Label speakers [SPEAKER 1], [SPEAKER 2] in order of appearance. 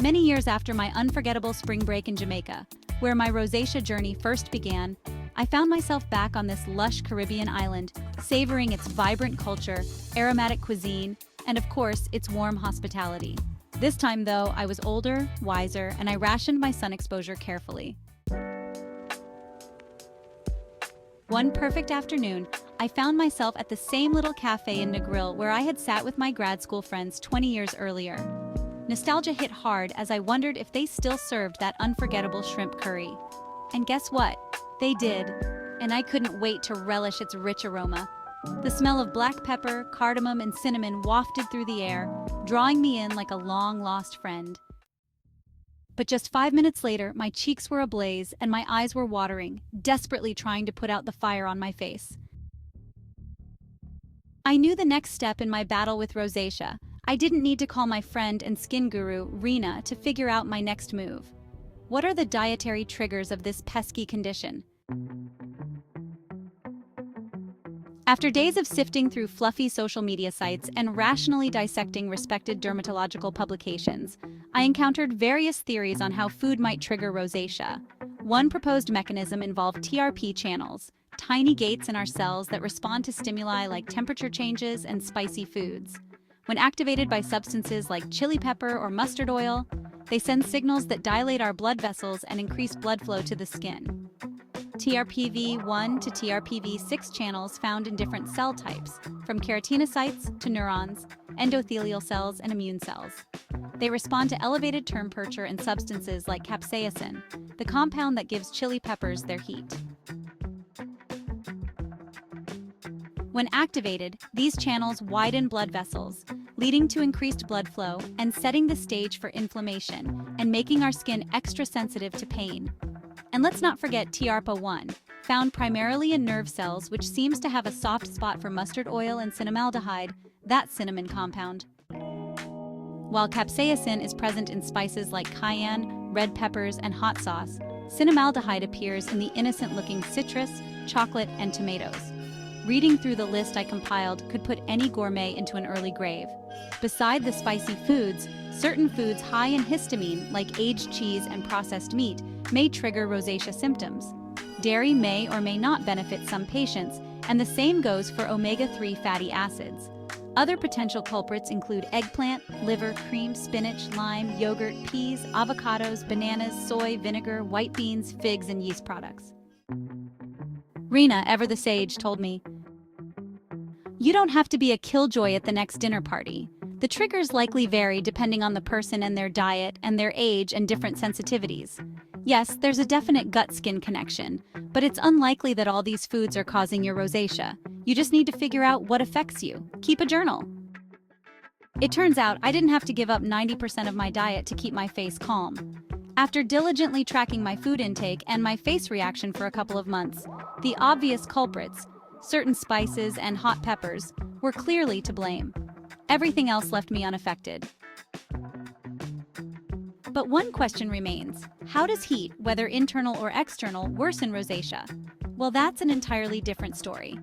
[SPEAKER 1] Many years after my unforgettable spring break in Jamaica, where my rosacea journey first began, I found myself back on this lush Caribbean island, savoring its vibrant culture, aromatic cuisine, and of course, its warm hospitality. This time, though, I was older, wiser, and I rationed my sun exposure carefully. One perfect afternoon, I found myself at the same little cafe in Negril where I had sat with my grad school friends 20 years earlier. Nostalgia hit hard as I wondered if they still served that unforgettable shrimp curry. And guess what? They did, and I couldn't wait to relish its rich aroma. The smell of black pepper, cardamom, and cinnamon wafted through the air, drawing me in like a long-lost friend. But just 5 minutes later, my cheeks were ablaze and my eyes were watering, desperately trying to put out the fire on my face. I knew the next step in my battle with rosacea. I didn't need to call my friend and skin guru, Rena, to figure out my next move. What are the dietary triggers of this pesky condition? After days of sifting through fluffy social media sites and rationally dissecting respected dermatological publications, I encountered various theories on how food might trigger rosacea. One proposed mechanism involved TRP channels, tiny gates in our cells that respond to stimuli like temperature changes and spicy foods. When activated by substances like chili pepper or mustard oil, they send signals that dilate our blood vessels and increase blood flow to the skin. TRPV1 to TRPV6 channels found in different cell types, from keratinocytes to neurons, endothelial cells, and immune cells. They respond to elevated temperature and substances like capsaicin, the compound that gives chili peppers their heat. When activated, these channels widen blood vessels, leading to increased blood flow and setting the stage for inflammation and making our skin extra sensitive to pain. And let's not forget TRPA1, found primarily in nerve cells, which seems to have a soft spot for mustard oil and cinnamaldehyde, that cinnamon compound. While capsaicin is present in spices like cayenne, red peppers, and hot sauce, cinnamaldehyde appears in the innocent-looking citrus, chocolate, and tomatoes. Reading through the list I compiled could put any gourmet into an early grave. Beside the spicy foods, certain foods high in histamine, like aged cheese and processed meat, may trigger rosacea symptoms. Dairy may or may not benefit some patients, and the same goes for omega-3 fatty acids. Other potential culprits include eggplant, liver, cream, spinach, lime, yogurt, peas, avocados, bananas, soy, vinegar, white beans, figs, and yeast products. Rena, ever the sage, told me, "You don't have to be a killjoy at the next dinner party. The triggers likely vary depending on the person and their diet and their age and different sensitivities. Yes, there's a definite gut-skin connection, but it's unlikely that all these foods are causing your rosacea. You just need to figure out what affects you. Keep a journal." It turns out I didn't have to give up 90% of my diet to keep my face calm. After diligently tracking my food intake and my face reaction for a couple of months, the obvious culprits, certain spices and hot peppers, were clearly to blame. Everything else left me unaffected. But one question remains: how does heat, whether internal or external, worsen rosacea? Well, that's an entirely different story.